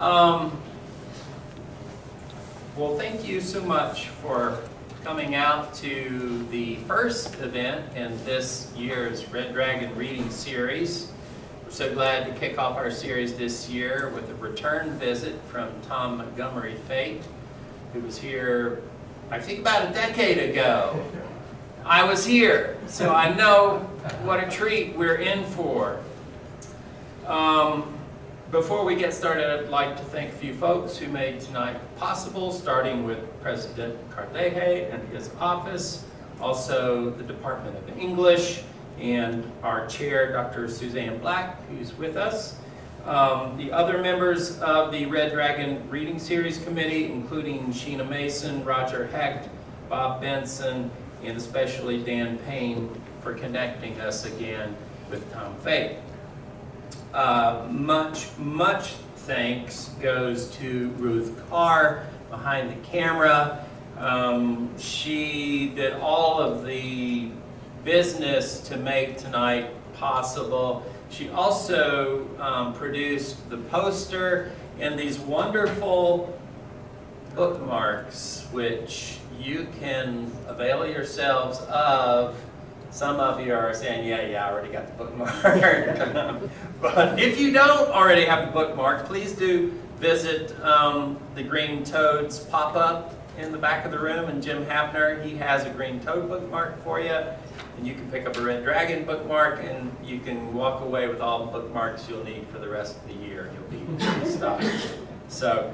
Well, thank you so much for coming out to the first event in this year's Red Dragon reading series. We're so glad to kick off our series this year with a return visit from Tom Montgomery Fate, who was here, I think, about a decade ago. I was here, so I know what a treat we're in for. Before we get started, I'd like to thank a few folks who made tonight possible, starting with President Cardeje and his office, also the Department of English, and our chair, Dr. Suzanne Black, who's with us. The other members of the Red Dragon Reading Series Committee, including Sheena Mason, Roger Hecht, Bob Benson, and especially Dan Payne for connecting us again with Tom Fate. Much thanks goes to Ruth Carr behind the camera. She did all of the business to make tonight possible. She also produced the poster and these wonderful bookmarks, which you can avail yourselves of. Some of you are saying, yeah, I already got the bookmark. But if you don't already have the bookmark, please do visit the Green Toads pop-up in the back of the room. And Jim Hafner, he has a Green Toad bookmark for you. And you can pick up a Red Dragon bookmark, and you can walk away with all the bookmarks you'll need for the rest of the year. You'll be stuck. So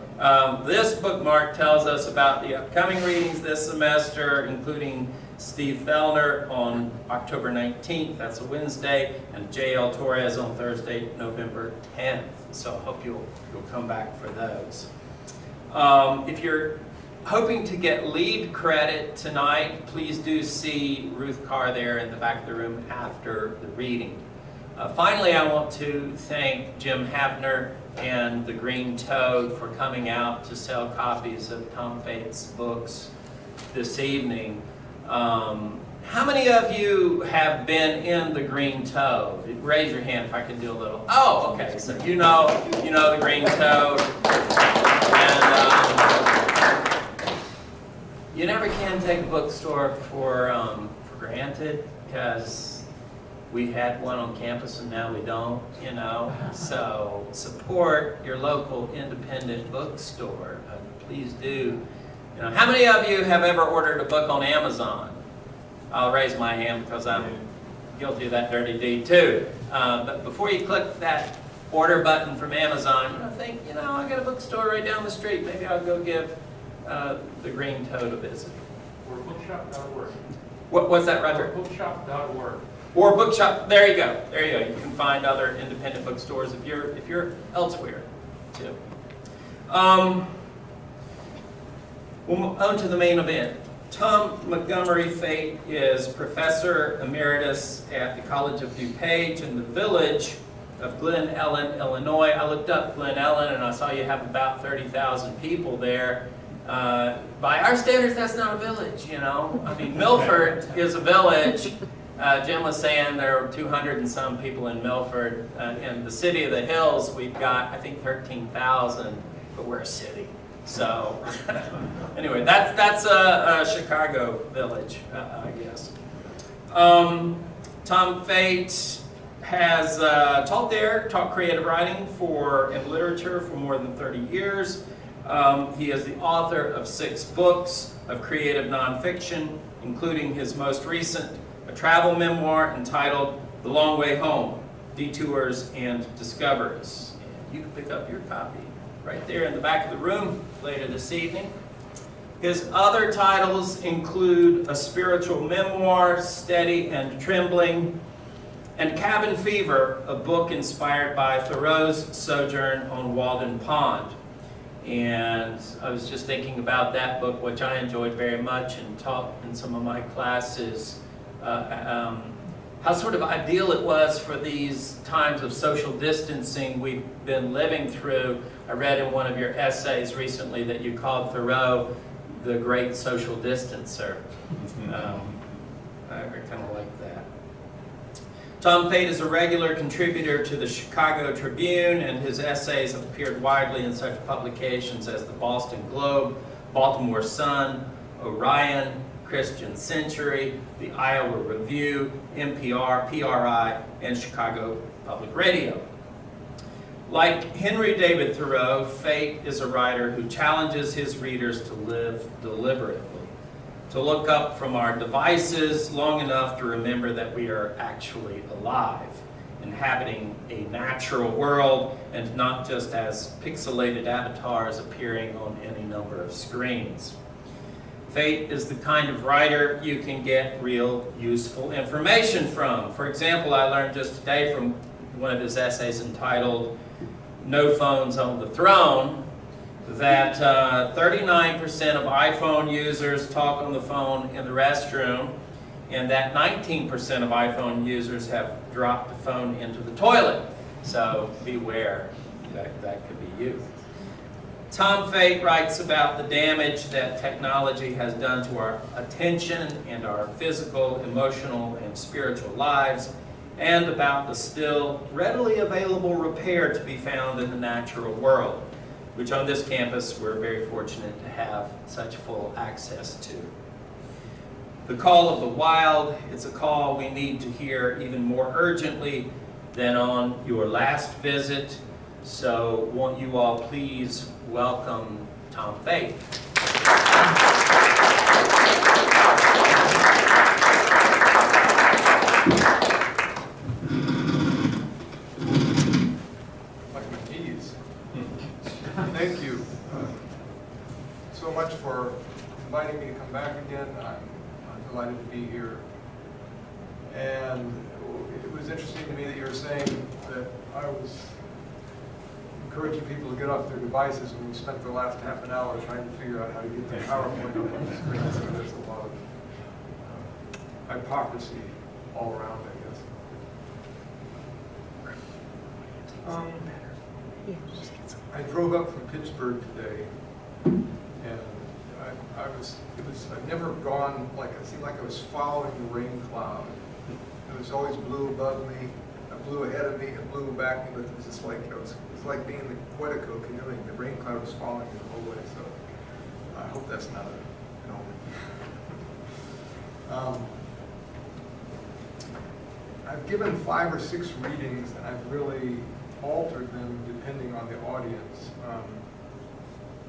this bookmark tells us about the upcoming readings this semester, including Steve Fellner on October 19th, that's a Wednesday, and J.L. Torres on Thursday, November 10th. So I hope you'll come back for those. If you're hoping to get lead credit tonight, please do see Ruth Carr there in the back of the room after the reading. Finally, I want to thank Jim Hafner and the Green Toad for coming out to sell copies of Tom Fate's books this evening. How many of you have been in the Green Toad? Raise your hand if I can do a little. Oh, okay. So you know the Green Toad, and you never can take a bookstore for granted, because we had one on campus and now we don't. So support your local independent bookstore. Please do. How many of you have ever ordered a book on Amazon? I'll raise my hand because I'm guilty of that dirty deed too. But before you click that order button from Amazon, think, I got a bookstore right down the street. Maybe I'll go give the Green Toad a visit. Or bookshop.org. What's that, Roger? Or bookshop.org. Or bookshop. There you go. There you go. You can find other independent bookstores if you're elsewhere too. Well, on to the main event. Tom Montgomery Fate is Professor Emeritus at the College of DuPage in the village of Glen Ellen, Illinois. I looked up Glen Ellen and I saw you have about 30,000 people there. By our standards, that's not a village, I mean, Milford is a village. Jim was saying there are 200 and some people in Milford. In the city of the hills, we've got, I think, 13,000, but we're a city. So, anyway, that's a Chicago village, I guess. Tom Fate has taught creative writing and literature for more than 30 years. He is the author of 6 books of creative nonfiction, including his most recent, a travel memoir entitled The Long Way Home, Detours and Discoveries. And you can pick up your copy right there in the back of the room later this evening. His other titles include a spiritual memoir, Steady and Trembling, and Cabin Fever, a book inspired by Thoreau's sojourn on Walden Pond. And I was just thinking about that book, which I enjoyed very much and taught in some of my classes, how sort of ideal it was for these times of social distancing we've been living through. I read in one of your essays recently that you called Thoreau the great social distancer. I kind of like that. Tom Fate is a regular contributor to the Chicago Tribune, and his essays have appeared widely in such publications as the Boston Globe, Baltimore Sun, Orion, ChristianCentury, the Iowa Review, NPR, PRI, and Chicago Public Radio. Like Henry David Thoreau, Fate is a writer who challenges his readers to live deliberately, to look up from our devices long enough to remember that we are actually alive, inhabiting a natural world and not just as pixelated avatars appearing on any number of screens. Fate is the kind of writer you can get real useful information from. For example, I learned just today from one of his essays entitled "No Phones on the Throne" that 39% of iPhone users talk on the phone in the restroom, and that 19% of iPhone users have dropped the phone into the toilet. So beware, that could be you. Tom Fate writes about the damage that technology has done to our attention and our physical, emotional, and spiritual lives, and about the still readily available repair to be found in the natural world, which on this campus we're very fortunate to have such full access to. The call of the wild is a call we need to hear even more urgently than on your last visit. So won't you all please welcome Tom Fate. Thank you so much for inviting me to come back again. I'm delighted to be here. And it was interesting to me that you were saying that I was encouraging people to get off their devices when we spent the last half an hour trying to figure out how to get the PowerPoint up on the screen. So there's a lot of hypocrisy all around, I guess. I drove up from Pittsburgh today, and I've never gone, it seemed like I was following the rain cloud. It was always blue above me, it blew ahead of me, it blew back me, but it was just like, it was like being in the Quetico canoeing. The rain cloud was following me the whole way, so I hope that's not an omen. I've given 5 or 6 readings, and I've really altered them depending on the audience.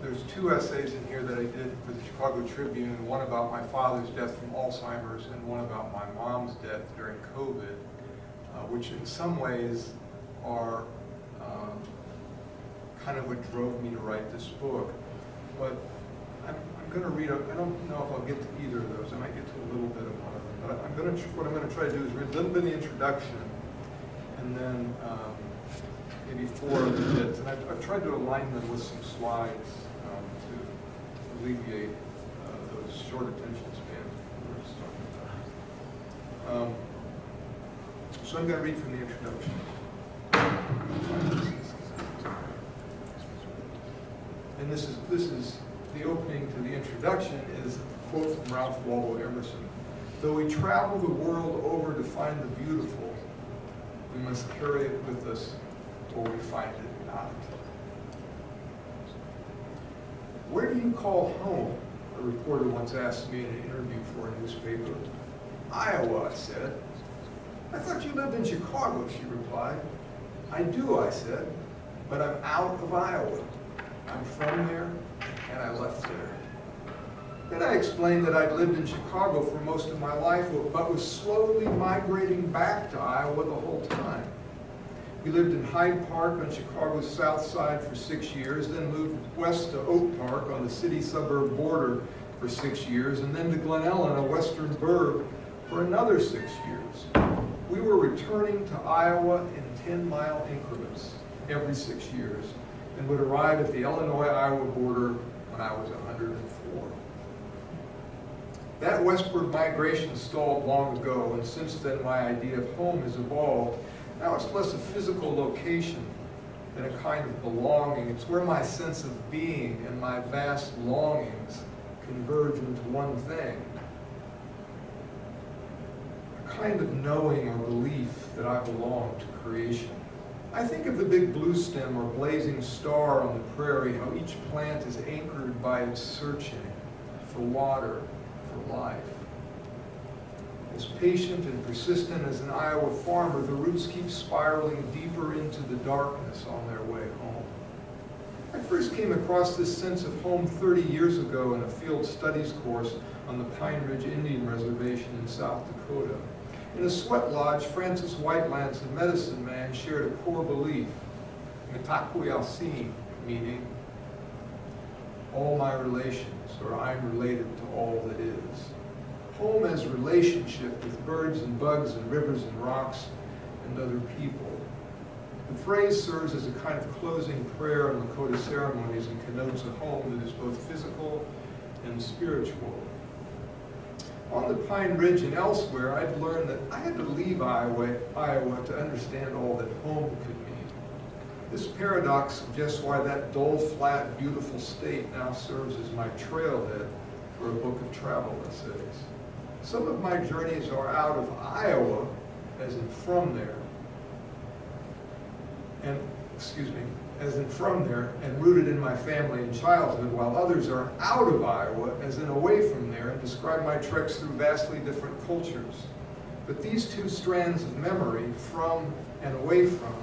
There's 2 essays in here that I did for the Chicago Tribune, one about my father's death from Alzheimer's and one about my mom's death during COVID, which in some ways are kind of what drove me to write this book. But I'm going to read, I don't know if I'll get to either of those. I might get to a little bit of one of them. But what I'm going to try to do is read a little bit of the introduction, and then maybe 4 other bits. And I've tried to align them with some slides to alleviate those short attention spans we were just talking about. So I'm going to read from the introduction. And this is the opening to the introduction is a quote from Ralph Waldo Emerson. Though we travel the world over to find the beautiful, we must carry it with us or we find it not. Where do you call home? A reporter once asked me in an interview for a newspaper. Iowa, I said. I thought you lived in Chicago, she replied. I do, I said, but I'm out of Iowa. I'm from there, and I left there. Then I explained that I'd lived in Chicago for most of my life, but was slowly migrating back to Iowa the whole time. We lived in Hyde Park on Chicago's south side for 6 years, then moved west to Oak Park on the city-suburb border for 6 years, and then to Glen Ellen, a western burg, for another 6 years. We were returning to Iowa in 10-mile increments every 6 years, and would arrive at the Illinois-Iowa border when I was 104. That westward migration stalled long ago, and since then my idea of home has evolved. Now it's less a physical location than a kind of belonging. It's where my sense of being and my vast longings converge into one thing. A kind of knowing or belief that I belong to creation. I think of the big blue stem or blazing star on the prairie, how each plant is anchored by its searching for water, for life. As patient and persistent as an Iowa farmer, the roots keep spiraling deeper into the darkness on their way home. I first came across this sense of home 30 years ago in a field studies course on the Pine Ridge Indian Reservation in South Dakota. In a sweat lodge, Francis Whitelance, a medicine man, shared a core belief, Mitakuyasin, meaning all my relations, or I'm related to all that is. Home as relationship with birds and bugs and rivers and rocks and other people. The phrase serves as a kind of closing prayer in Lakota ceremonies and connotes a home that is both physical and spiritual. On the Pine Ridge and elsewhere, I've learned that I had to leave Iowa to understand all that home could mean. This paradox suggests why that dull, flat, beautiful state now serves as my trailhead for a book of travel essays. Some of my journeys are out of Iowa, as in from there, and rooted in my family and childhood, while others are out of Iowa, as in away from there, and describe my treks through vastly different cultures. But these two strands of memory, from and away from,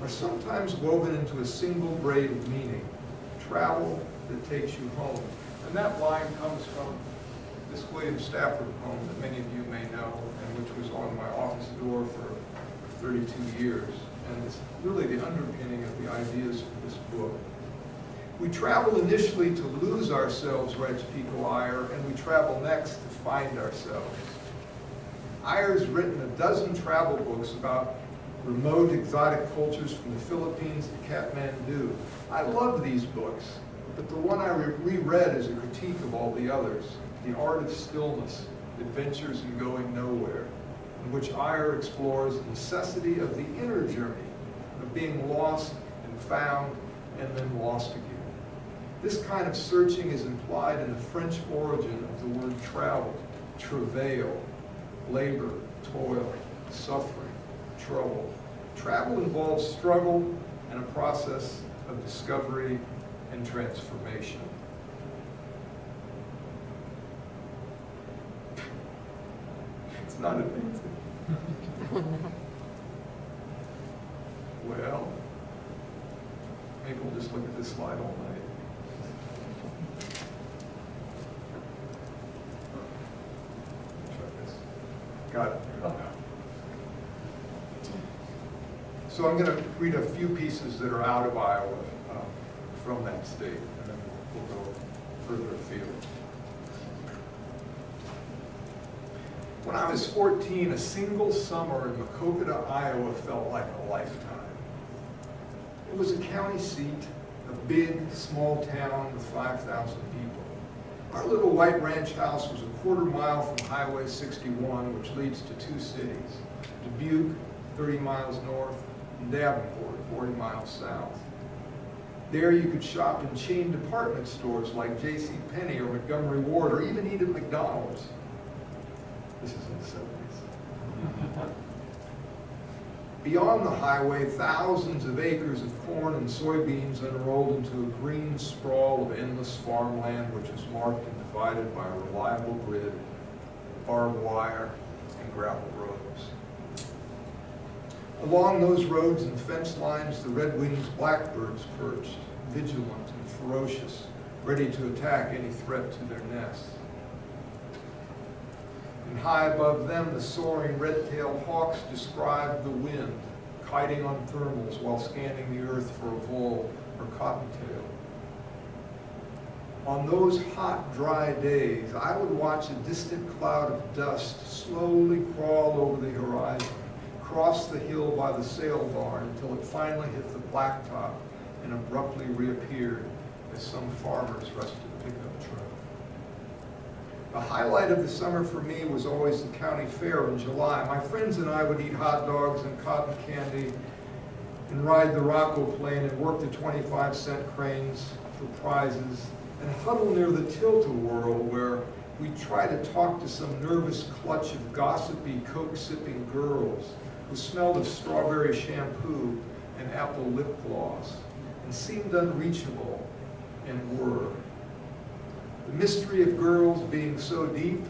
are sometimes woven into a single braid of meaning, travel that takes you home. And that line comes from this William Stafford poem that many of you may know, and which was on my office door for 32 years. And it's really the underpinning of the ideas for this book. We travel initially to lose ourselves, writes Pico Iyer, and we travel next to find ourselves. Iyer's written a dozen travel books about remote, exotic cultures from the Philippines to Kathmandu. I love these books, but the one I reread is a critique of all the others, The Art of Stillness, Adventures in Going Nowhere, in which Iyer explores the necessity of the inner journey, of being lost and found and then lost again. This kind of searching is implied in the French origin of the word travel, travail, labor, toil, suffering, trouble. Travel involves struggle and a process of discovery and transformation. It's not amazing. Well, maybe we'll just look at this slide all night. Try this. Got it. So I'm going to read a few pieces that are out of Iowa from that state, and then we'll go further afield. When I was 14, a single summer in Maquoketa, Iowa felt like a lifetime. It was a county seat, a big, small town with 5,000 people. Our little white ranch house was a quarter-mile from Highway 61, which leads to two cities, Dubuque, 30 miles north, and Davenport, 40 miles south. There you could shop in chain department stores like J.C. Penney or Montgomery Ward, or even eat at McDonald's. This is in the 70s. Beyond the highway, thousands of acres of corn and soybeans unrolled into a green sprawl of endless farmland, which was marked and divided by a reliable grid, barbed wire, and gravel roads. Along those roads and fence lines, the red-winged blackbirds perched, vigilant and ferocious, ready to attack any threat to their nests. And high above them, the soaring red-tailed hawks described the wind, kiting on thermals while scanning the earth for a vole or cottontail. On those hot, dry days, I would watch a distant cloud of dust slowly crawl over the horizon, cross the hill by the sail barn until it finally hit the blacktop and abruptly reappeared as some farmers rested a pickup truck. The highlight of the summer for me was always the county fair in July. My friends and I would eat hot dogs and cotton candy and ride the Rocco plane and work the 25-cent cranes for prizes and huddle near the tilt-a-whirl where we'd try to talk to some nervous clutch of gossipy, coke-sipping girls who smelled of strawberry shampoo and apple lip gloss and seemed unreachable, and were. The mystery of girls being so deep,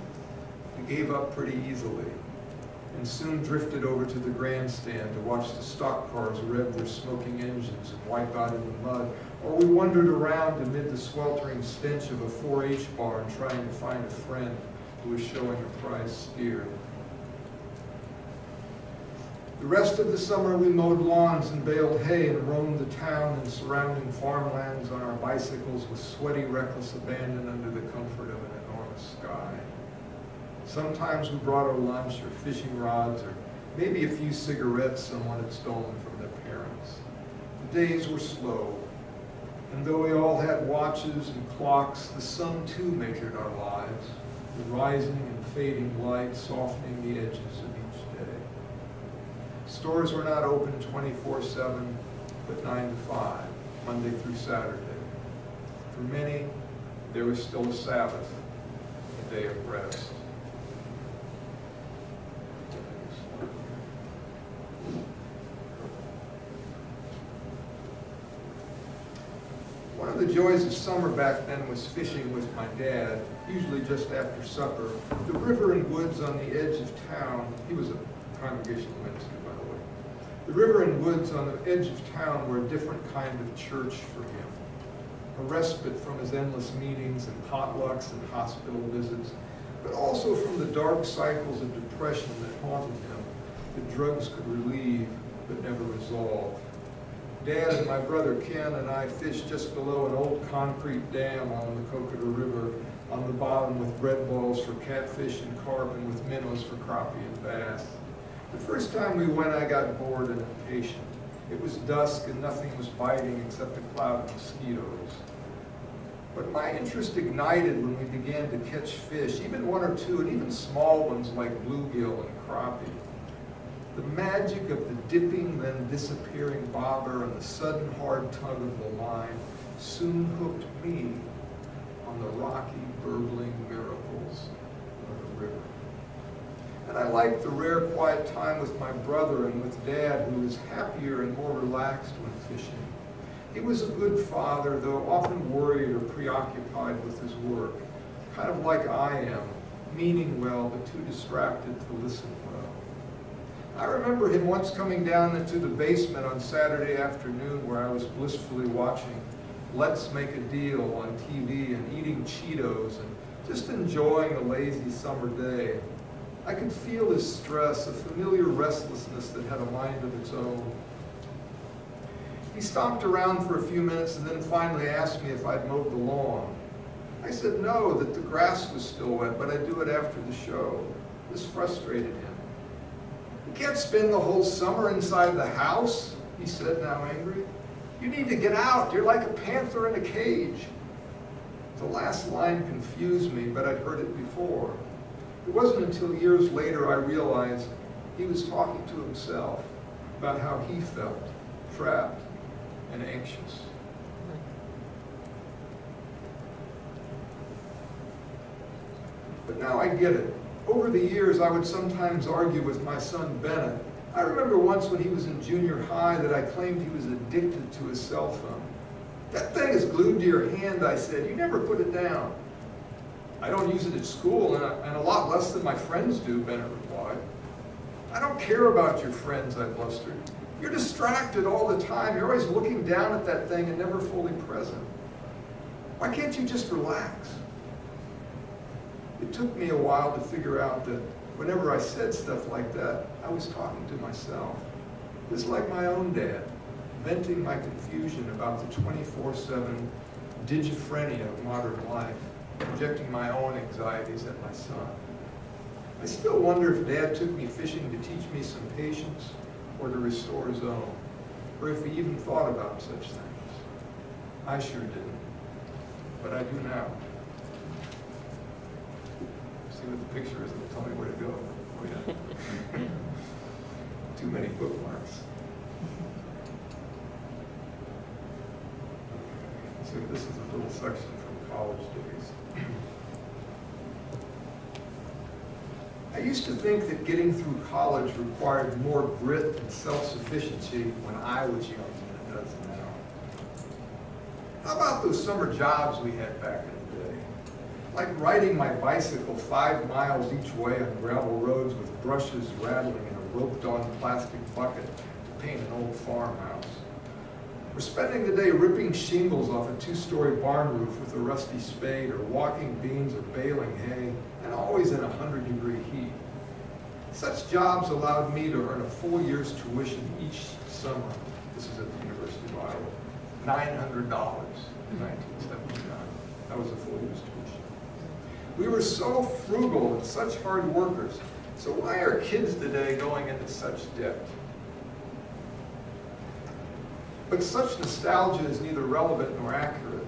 we gave up pretty easily, and soon drifted over to the grandstand to watch the stock cars rev their smoking engines and wipe out in the mud, or we wandered around amid the sweltering stench of a 4-H barn trying to find a friend who was showing a prize steer. The rest of the summer we mowed lawns and baled hay and roamed the town and surrounding farmlands on our bicycles with sweaty, reckless abandon under the comfort of an enormous sky. Sometimes we brought our lunch or fishing rods or maybe a few cigarettes someone had stolen from their parents. The days were slow, and though we all had watches and clocks, the sun too measured our lives, the rising and fading light softening the edges of each day. Stores were not open 24/7, but 9 to 5, Monday through Saturday. For many, there was still a Sabbath, a day of rest. One of the joys of summer back then was fishing with my dad, usually just after supper. The river and woods on the edge of town, he was a congregational minister, by the way. The river and woods on the edge of town were a different kind of church for him. A respite from his endless meetings and potlucks and hospital visits, but also from the dark cycles of depression that haunted him, that drugs could relieve but never resolve. Dad and my brother Ken and I fished just below an old concrete dam on the Coconut River on the bottom with red balls for catfish and carp and with minnows for crappie and bass. The first time we went, I got bored and impatient. It was dusk and nothing was biting except a cloud of mosquitoes. But my interest ignited when we began to catch fish, even one or two, and even small ones like bluegill and crappie. The magic of the dipping, then disappearing bobber and the sudden hard tug of the line soon hooked me on the rocky, burbling miracles of the river. And I liked the rare quiet time with my brother and with Dad, who was happier and more relaxed when fishing. He was a good father, though often worried or preoccupied with his work, kind of like I am, meaning well, but too distracted to listen well. I remember him once coming down into the basement on Saturday afternoon where I was blissfully watching Let's Make a Deal on TV and eating Cheetos and just enjoying a lazy summer day. I could feel his stress, a familiar restlessness that had a mind of its own. He stopped around for a few minutes and then finally asked me if I'd mowed the lawn. I said no, that the grass was still wet, but I'd do it after the show. This frustrated him. You can't spend the whole summer inside the house, he said, now angry. You need to get out. You're like a panther in a cage. The last line confused me, but I'd heard it before. It wasn't until years later I realized he was talking to himself about how he felt, trapped and anxious. But now I get it. Over the years, I would sometimes argue with my son Bennett. I remember once when he was in junior high that I claimed he was addicted to his cell phone. That thing is glued to your hand, I said. You never put it down. I don't use it at school, and a lot less than my friends do, Bennett replied. I don't care about your friends, I blustered. You're distracted all the time. You're always looking down at that thing and never fully present. Why can't you just relax? It took me a while to figure out that whenever I said stuff like that, I was talking to myself. Just like my own dad, venting my confusion about the 24/7 digiphrenia of modern life, projecting my own anxieties at my son. I still wonder if Dad took me fishing to teach me some patience or to restore his own, or if he even thought about such things. I sure didn't, but I do now. See what the picture is, it'll tell me where to go. Oh yeah. Too many bookmarks. So this is a little section from college days. I used to think that getting through college required more grit and self-sufficiency when I was young than it does now. How about those summer jobs we had back in the day? Like riding my bicycle 5 miles each way on gravel roads with brushes rattling in a roped-on plastic bucket to paint an old farmhouse. Or spending the day ripping shingles off a 2-story barn roof with a rusty spade, or walking beans or baling hay, and always in 100-degree heat. Such jobs allowed me to earn a full year's tuition each summer. This is at the University of Iowa. $900 in 1979. That was a full year's tuition. We were so frugal and such hard workers. So why are kids today going into such debt? But such nostalgia is neither relevant nor accurate.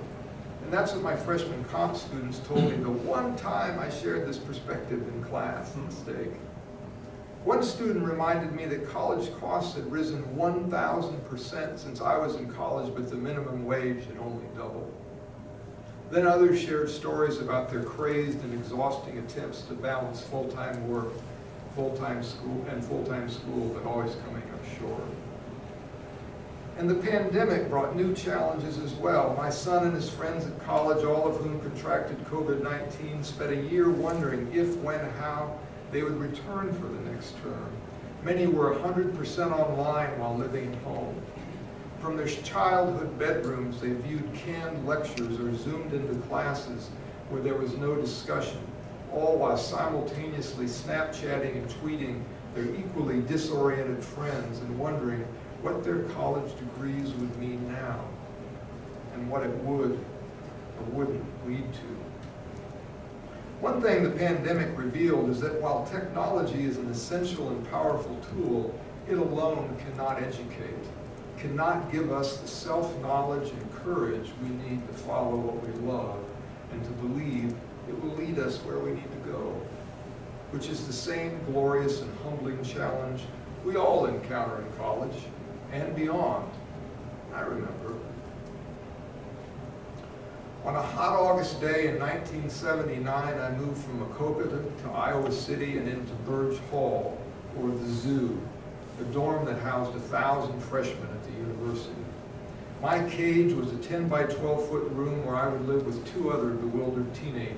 And that's what my freshman comp students told me the one time I shared this perspective in class. Mistake. One student reminded me that college costs had risen 1,000% since I was in college, but the minimum wage had only doubled. Then others shared stories about their crazed and exhausting attempts to balance full-time work, full-time school, but always coming up short. And the pandemic brought new challenges as well. My son and his friends at college, all of whom contracted COVID-19, spent a year wondering if, when, how they would return for the next term. Many were 100% online while living at home. From their childhood bedrooms, they viewed canned lectures or zoomed into classes where there was no discussion, all while simultaneously Snapchatting and tweeting their equally disoriented friends and wondering what their college degrees would mean now, and what it would or wouldn't lead to. One thing the pandemic revealed is that while technology is an essential and powerful tool, it alone cannot educate, cannot give us the self-knowledge and courage we need to follow what we love and to believe it will lead us where we need to go, which is the same glorious and humbling challenge we all encounter in college and beyond. I remember. On a hot August day in 1979, I moved from Maquoketa to Iowa City and into Burge Hall, or the Zoo, a dorm that housed 1,000 freshmen at the university. My cage was a 10 by 12-foot room where I would live with 2 other bewildered teenagers.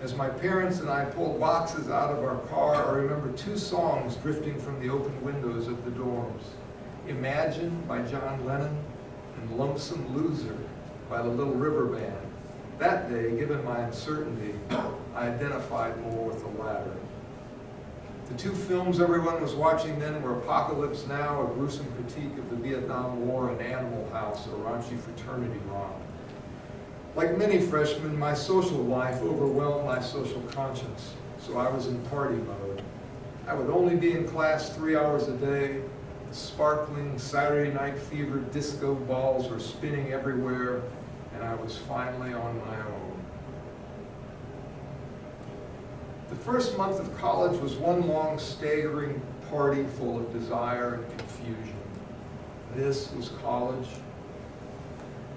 As my parents and I pulled boxes out of our car, I remember 2 songs drifting from the open windows of the dorms. Imagine by John Lennon and Lonesome Loser by the Little River Band. That day, given my uncertainty, I identified more with the latter. The 2 films everyone was watching then were Apocalypse Now, a gruesome critique of the Vietnam War, and Animal House, a raunchy fraternity romp. Like many freshmen, my social life overwhelmed my social conscience, so I was in party mode. I would only be in class 3 hours a day. The sparkling Saturday Night Fever disco balls were spinning everywhere, and I was finally on my own. The first month of college was one long, staggering party full of desire and confusion. This was college.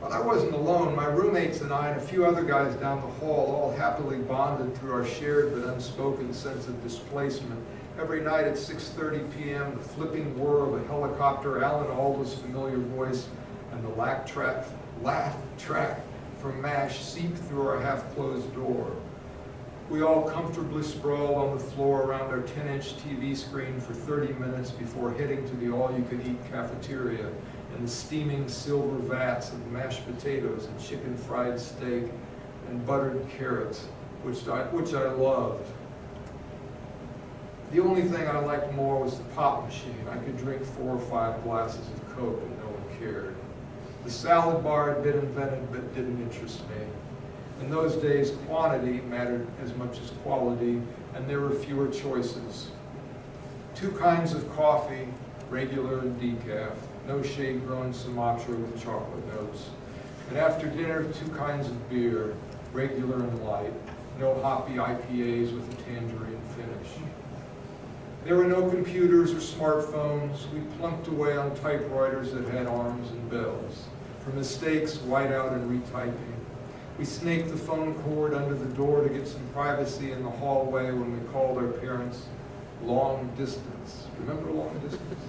But I wasn't alone. My roommates and I and a few other guys down the hall all happily bonded through our shared but unspoken sense of displacement. Every night at 6:30 p.m., the flipping whir of a helicopter, Alan Alda's familiar voice, and the laugh track from MASH seeped through our half-closed door. We all comfortably sprawled on the floor around our 10-inch TV screen for 30 minutes before heading to the all-you-can-eat cafeteria and the steaming silver vats of mashed potatoes and chicken fried steak and buttered carrots, which I loved. The only thing I liked more was the pop machine. I could drink 4 or 5 glasses of Coke and no one cared. The salad bar had been invented but didn't interest me. In those days, quantity mattered as much as quality, and there were fewer choices. 2 kinds of coffee, regular and decaf, no shade-grown Sumatra with chocolate notes. And after dinner, 2 kinds of beer, regular and light, no hoppy IPAs with a tangerine finish. There were no computers or smartphones. We plunked away on typewriters that had arms and bells. For mistakes, whiteout and retyping. We snaked the phone cord under the door to get some privacy in the hallway when we called our parents. Long distance. Remember long distance?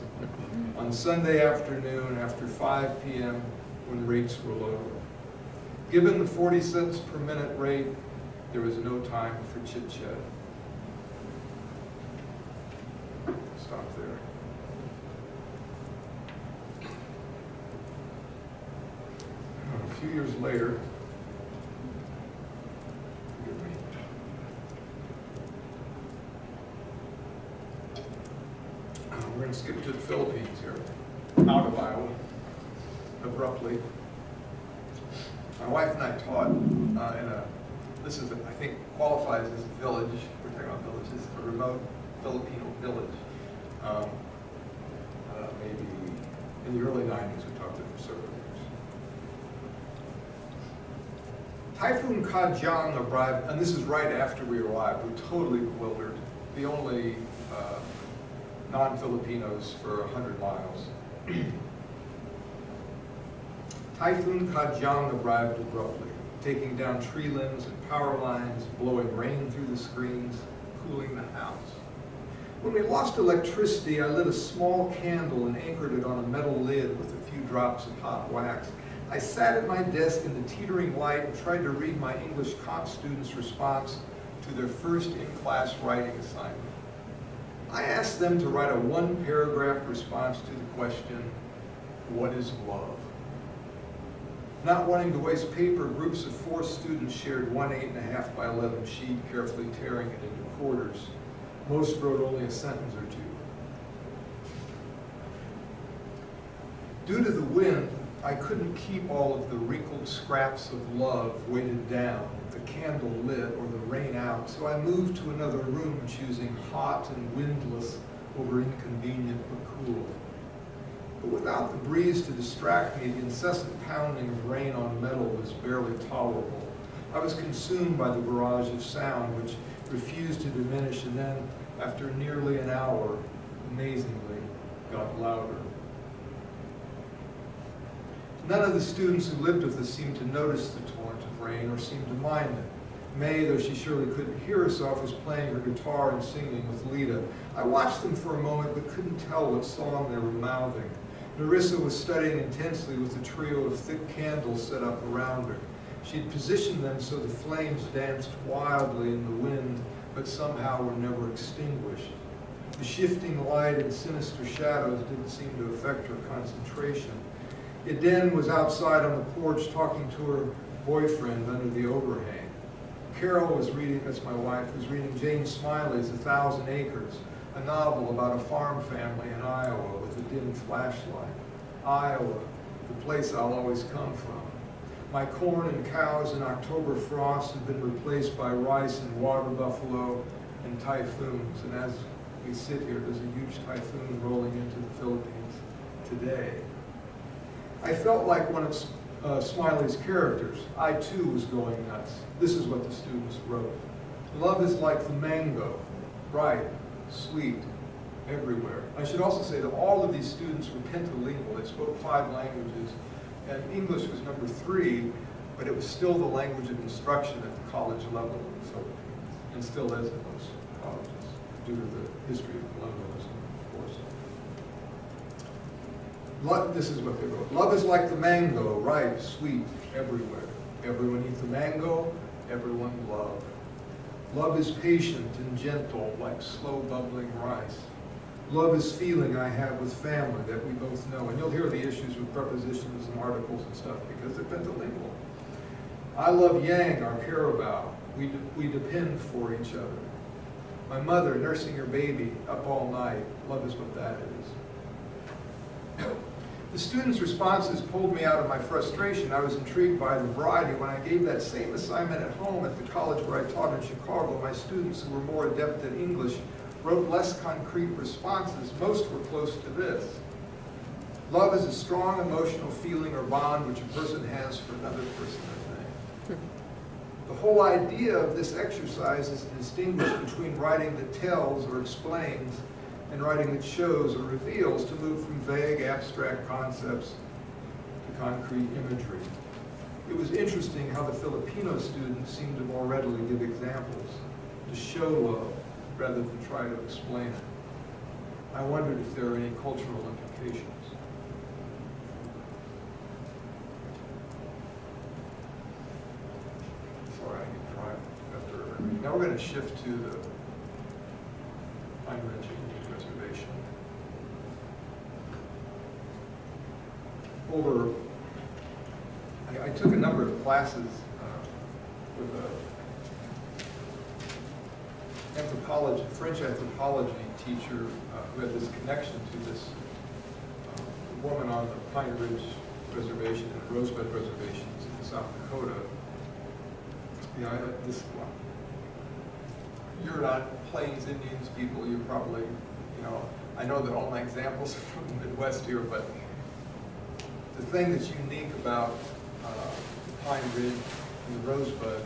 On Sunday afternoon after 5 p.m. when rates were low. Given the 40 cents per minute rate, there was no time for chit-chat. Stop there. A few years later, forgive me. We're going to skip to the Philippines here, out of Iowa, abruptly. My wife and I taught in this is, I think, qualifies as a village. We're talking about villages, a remote Filipino village. Maybe in the early 90s, we talked there for several years. Typhoon Kajang arrived, and this is right after we arrived. We're totally bewildered. The only non-Filipinos for 100 miles. Typhoon Kajang arrived abruptly, taking down tree limbs and power lines, blowing rain through the screens, cooling the house. When we lost electricity, I lit a small candle and anchored it on a metal lid with a few drops of hot wax. I sat at my desk in the teetering light and tried to read my English comp students' response to their first in-class writing assignment. I asked them to write a one-paragraph response to the question, what is love? Not wanting to waste paper, groups of 4 students shared one 8.5 by 11 sheet, carefully tearing it into quarters. Most wrote only a sentence or 2. Due to the wind, I couldn't keep all of the wrinkled scraps of love weighted down, the candle lit, or the rain out, so I moved to another room, choosing hot and windless over inconvenient but cool. But without the breeze to distract me, the incessant pounding of rain on metal was barely tolerable. I was consumed by the barrage of sound, which refused to diminish, and then, after nearly an hour, amazingly, got louder. None of the students who lived with us seemed to notice the torrent of rain or seemed to mind it. May, though she surely couldn't hear herself, was playing her guitar and singing with Lita. I watched them for a moment but couldn't tell what song they were mouthing. Narissa was studying intensely with a trio of thick candles set up around her. She had positioned them so the flames danced wildly in the wind, but somehow were never extinguished. The shifting light and sinister shadows didn't seem to affect her concentration. Eden was outside on the porch talking to her boyfriend under the overhang. Carol was reading, that's my wife, was reading James Smiley's 1,000 Acres, a novel about a farm family in Iowa with a dim flashlight. Iowa, the place I'll always come from. My corn and cows in October frost have been replaced by rice and water buffalo and typhoons. And as we sit here, there's a huge typhoon rolling into the Philippines today. I felt like one of Smiley's characters. I too was going nuts. This is what the students wrote. Love is like the mango, ripe, sweet, everywhere. I should also say that all of these students were pentalingual. They spoke 5 languages, and English was number 3, but it was still the language of instruction at the college level in the Philippines, and still is in most colleges, due to the history of colonialism, of course. This is what they wrote. Love is like the mango, ripe, sweet, everywhere. Everyone eats the mango, everyone love. Love is patient and gentle, like slow bubbling rice. Love is feeling I have with family that we both know. And you'll hear the issues with prepositions and articles and stuff because they're pentalingual. I love Yang, our carabao. We depend for each other. My mother nursing her baby up all night. Love is what that is. The students' responses pulled me out of my frustration. I was intrigued by the variety. When I gave that same assignment at home at the college where I taught in Chicago, my students who were more adept at English wrote less concrete responses. Most were close to this. Love is a strong emotional feeling or bond which a person has for another person or thing. The whole idea of this exercise is to distinguish between writing that tells or explains and writing that shows or reveals, to move from vague, abstract concepts to concrete imagery. It was interesting how the Filipino students seemed to more readily give examples, to show love rather than try to explain it. I wondered if there are any cultural implications. Sorry, I get dry after. Now we're going to shift to the Pine Ridge Indian Reservation. I took a number of classes with a French anthropology teacher who had this connection to this woman on the Pine Ridge Reservation and Rosebud Reservations in South Dakota. You know, you're not Plains Indians people, you're probably, you know, I know that all my examples are from the Midwest here, but the thing that's unique about Pine Ridge and the Rosebud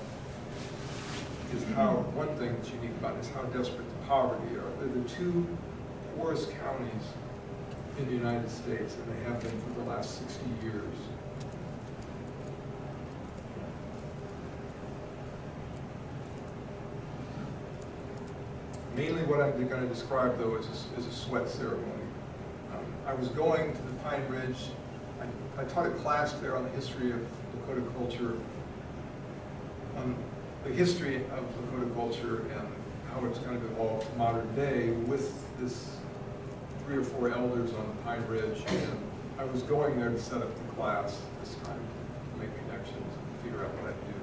is how, one thing that's unique about it is how desperate the poverty are. They're the two poorest counties in the United States, and they have been for the last 60 years. Mainly what I'm going to describe, though, is a sweat ceremony. I was going to the Pine Ridge. I taught a class there on the history of Lakota culture, the history of Lakota culture and how it's kind of evolved to modern day with this 3 or 4 elders on the Pine Ridge. And I was going there to set up the class this time, to make connections and figure out what I'd do.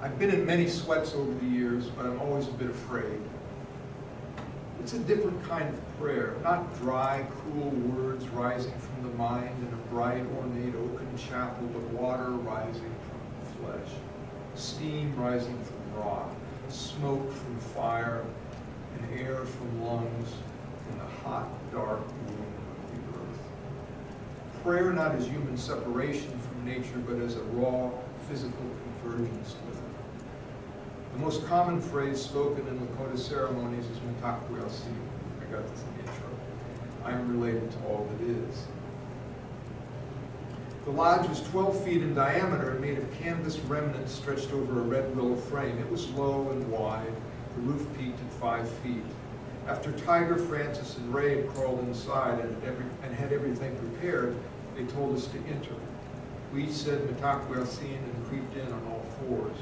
I've been in many sweats over the years, but I'm always a bit afraid. It's a different kind of prayer, not dry, cool words rising from the mind in a bright, ornate, oaken chapel, but water rising from the flesh, steam rising from rock, smoke from fire, and air from lungs in the hot, dark womb of the earth. Prayer not as human separation from nature, but as a raw, physical convergence with it. The most common phrase spoken in Lakota ceremonies is "Mitakwelsi." I got this in the intro. I am related to all that is. The lodge was 12 feet in diameter and made of canvas remnants stretched over a red willow frame. It was low and wide. The roof peaked at 5 feet. After Tiger, Francis, and Ray had crawled inside and had everything prepared, they told us to enter. We each said "Mitakwelsi" and creeped in on all fours.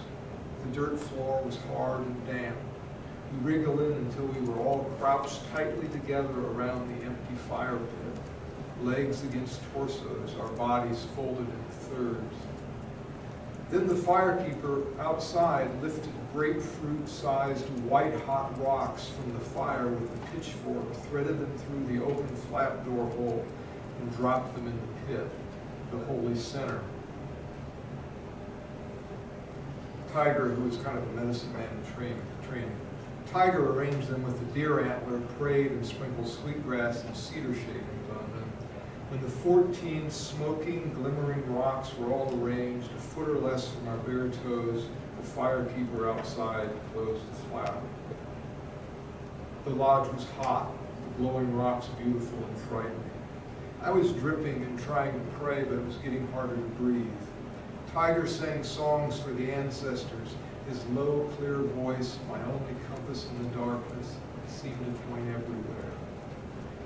The dirt floor was hard and damp. We wriggled in until we were all crouched tightly together around the empty fire pit, legs against torsos, our bodies folded into thirds. Then the firekeeper outside lifted grapefruit-sized white-hot rocks from the fire with a pitchfork, threaded them through the open flap door hole, and dropped them in the pit, the holy center. Tiger, who was kind of a medicine man in training. Tiger arranged them with a deer antler, prayed, and sprinkled sweetgrass and cedar shavings on them. When the 14 smoking, glimmering rocks were all arranged, a foot or less from our bare toes, the firekeeper outside closed the flap. The lodge was hot, the glowing rocks beautiful and frightening. I was dripping and trying to pray, but it was getting harder to breathe. Tiger sang songs for the ancestors. His low, clear voice, my only compass in the darkness, seemed to point everywhere.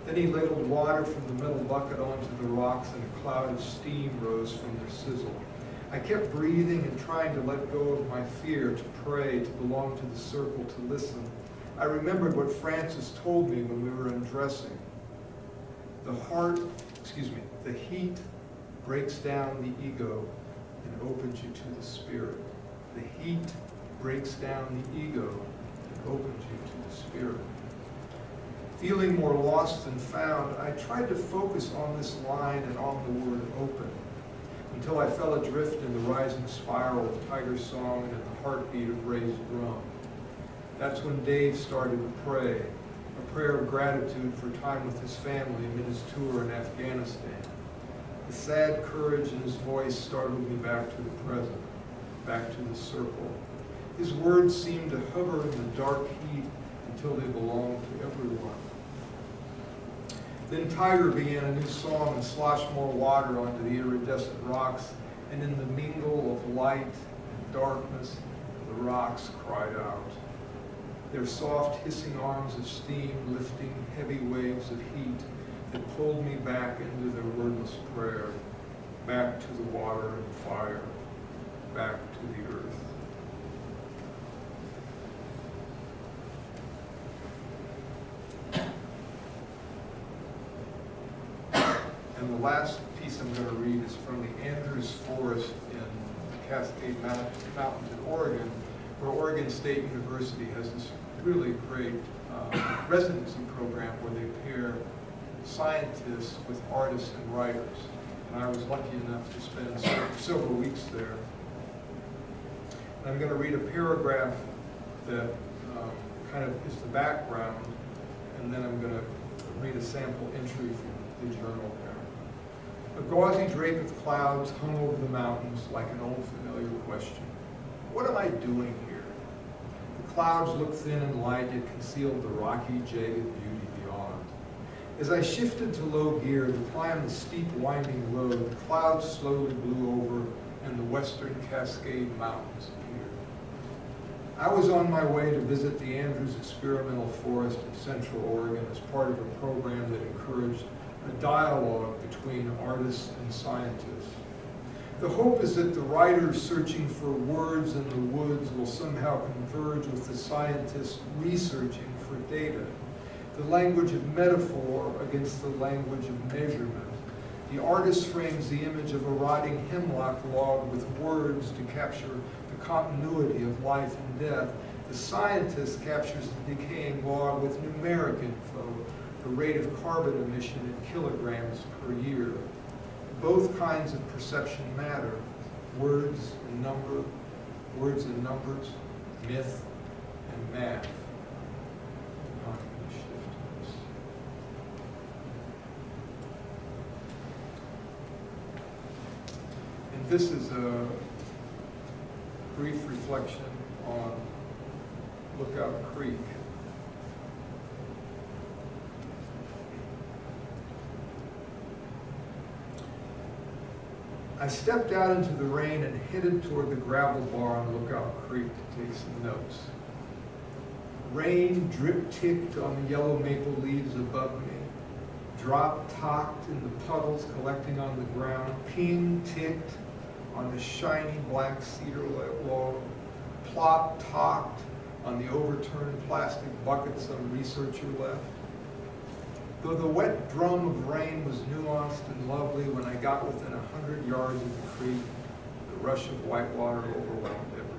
Then he ladled water from the metal bucket onto the rocks, and a cloud of steam rose from their sizzle. I kept breathing and trying to let go of my fear, to pray, to belong to the circle, to listen. I remembered what Francis told me when we were undressing. The heat breaks down the ego and opens you to the spirit. The heat breaks down the ego and opens you to the spirit. Feeling more lost than found, I tried to focus on this line and on the word open, until I fell adrift in the rising spiral of Tiger's song and in the heartbeat of Ray's drum. That's when Dave started to pray, a prayer of gratitude for time with his family amid his tour in Afghanistan. The sad courage in his voice startled me back to the present, back to the circle. His words seemed to hover in the dark heat until they belonged to everyone. Then Tiger began a new song and sloshed more water onto the iridescent rocks, and in the mingle of light and darkness, the rocks cried out. Their soft, hissing arms of steam lifting heavy waves of heat that pulled me back into their wordless prayer, back to the water and fire, back to the earth. And the last piece I'm going to read is from the Andrews Forest in the Cascade Mountains in Oregon, where Oregon State University has this really great residency program where they pair scientists with artists and writers. And I was lucky enough to spend several weeks there. And I'm going to read a paragraph that kind of is the background, and then I'm going to read a sample entry from the journal there. A gauzy drape of clouds hung over the mountains like an old familiar question. What am I doing here? The clouds looked thin and light, yet concealed the rocky, jagged beauty beyond. As I shifted to low gear to climb the steep, winding road, the clouds slowly blew over and the western Cascade Mountains appeared. I was on my way to visit the Andrews Experimental Forest in Central Oregon as part of a program that encouraged a dialogue between artists and scientists. The hope is that the writers searching for words in the woods will somehow converge with the scientists researching for data. The language of metaphor against the language of measurement. The artist frames the image of a rotting hemlock log with words to capture the continuity of life and death. The scientist captures the decaying log with numeric info, the rate of carbon emission in kilograms per year. Both kinds of perception matter. Words and numbers, myth and math. I'm going to shift this. And this is a brief reflection on Lookout Creek. I stepped out into the rain and headed toward the gravel bar on Lookout Creek to take some notes. Rain drip-ticked on the yellow maple leaves above me, drop-tocked in the puddles collecting on the ground, ping-ticked on the shiny black cedar log, plop-tocked on the overturned plastic bucket some researcher left. Though the wet drum of rain was nuanced and lovely, when I got within 100 yards of the creek, the rush of white water overwhelmed everything.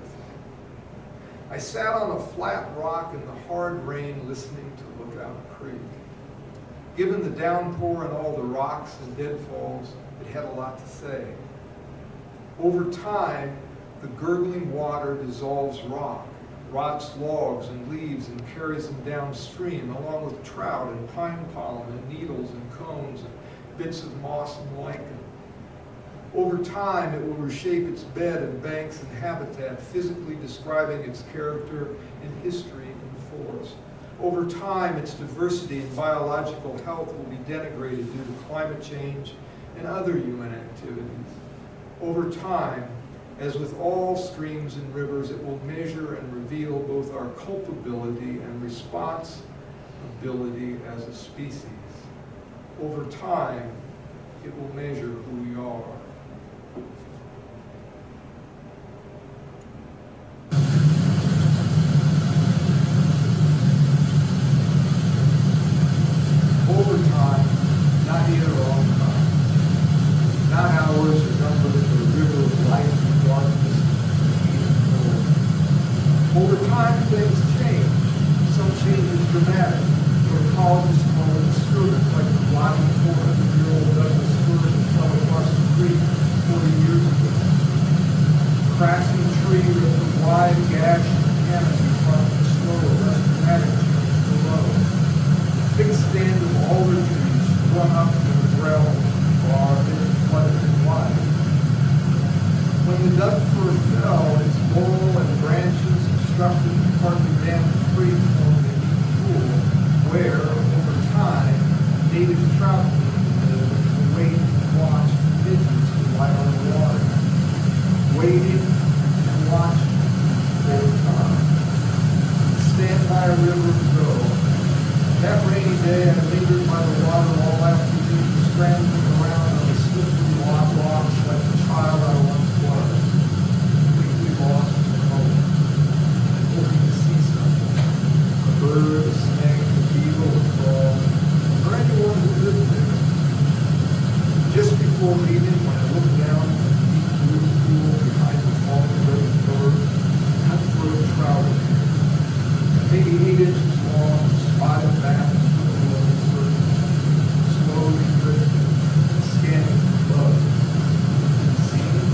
I sat on a flat rock in the hard rain listening to Lookout Creek. Given the downpour and all the rocks and deadfalls, it had a lot to say. Over time, the gurgling water dissolves rock, rots logs and leaves and carries them downstream, along with trout and pine pollen and needles and cones and bits of moss and lichen. Over time, it will reshape its bed and banks and habitat, physically describing its character and history in the forest. Over time, its diversity and biological health will be denigrated due to climate change and other human activities. Over time, as with all streams and rivers, it will measure and reveal both our culpability and responsibility as a species. Over time, it will measure who we are. Over time, not either all time, not hours or numbers of the river of life and darkness and heat and cold. Over time, things change. Some changes dramatic. For colleges, college students like the blotting 400-year-old Douglas fir that fell across the creek 40 years ago. Crashing tree with a wide gash in the canopy front and slower, less dramatic change below. Big stand of alder trees sprung up in the realm bar and flooded in wide. When the Doug fir fell, its laurel and branches obstructed the partly dammed creek formed a deep pool where, over time, native trout wait and watch pigeons who lie on the water, waiting and watching over time. Stand by a river and go. That rainy day, I lingered by the water all afternoon, scrambling around on the slippery rocks like the child I once was, completely lost in hope, hoping to see something. A bird, a snake, a beetle, a frog, or anyone who lived there. Just before leaving, when I looked down at the deep blue pool behind the fallen red pillar, cutthroat trout appeared, maybe 8 inches long, spotted back to the below the surface, slowly drifting, scanning for bugs. See them?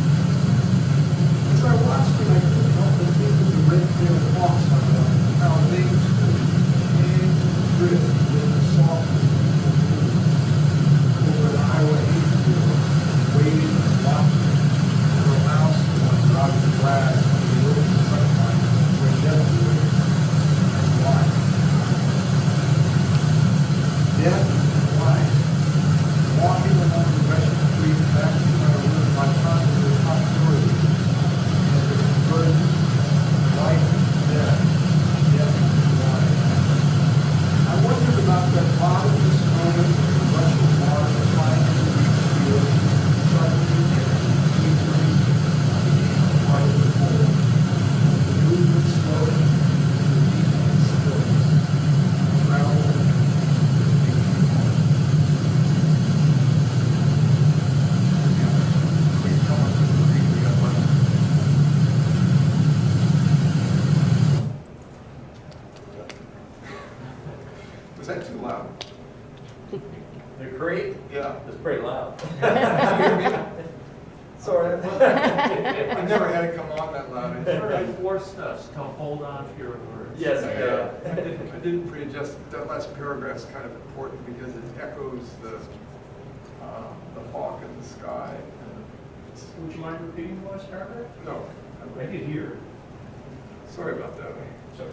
As I watched them, I couldn't help but think of the red-tailed hawks I loved, and how they too came and drift with the softness of the blue over an Iowa hayfield, waiting and watching for a mouse to wander out of the grass under the open sunlight where death waits and life. Death and life. Walking along the Russian Creek back to my room, I pondered the possibility of the convergence, life and death, death and life. I wondered about that bottomless moment when the rushing water finally reached the ocean, suddenly and completely became a part of the whole. The movement slowing into the deepening stillness. Travel Was that too loud? The creek Yeah. is pretty loud. Sort of. I never had it come on that loud. It sort of forced us to hold on to your words. Yes, I didn't pre-adjust. That last paragraph is kind of important because it echoes the hawk in the sky. Would you mind repeating the last paragraph? No, I did hear. sorry about that. So,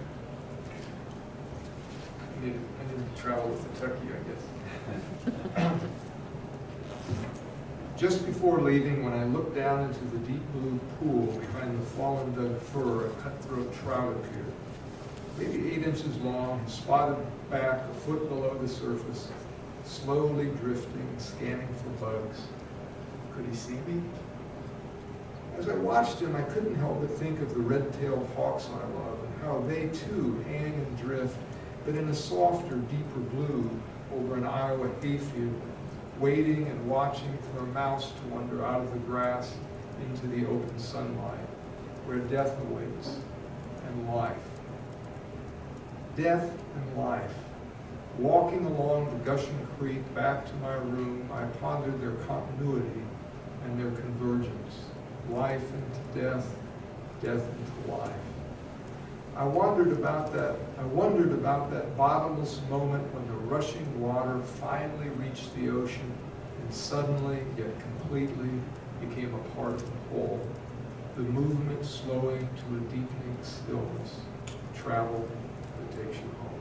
I needed to travel with Kentucky, I guess. Just before leaving, when I looked down into the deep blue pool behind the fallen dead fir, a cutthroat trout appeared. Maybe 8 inches long, spotted back a foot below the surface, slowly drifting, scanning for bugs. Could he see me? As I watched him, I couldn't help but think of the red-tailed hawks I love and how they too hang and drift, but in a softer, deeper blue over an Iowa hayfield, waiting and watching for a mouse to wander out of the grass into the open sunlight, where death awaits and life. Death and life. Walking along the gushing creek back to my room, I pondered their continuity and their convergence. Life into death, death into life. I wondered about that bottomless moment when the rushing water finally reached the ocean and suddenly, yet completely, became a part of the whole. The movement slowing to a deepening stillness. Travel that takes you home.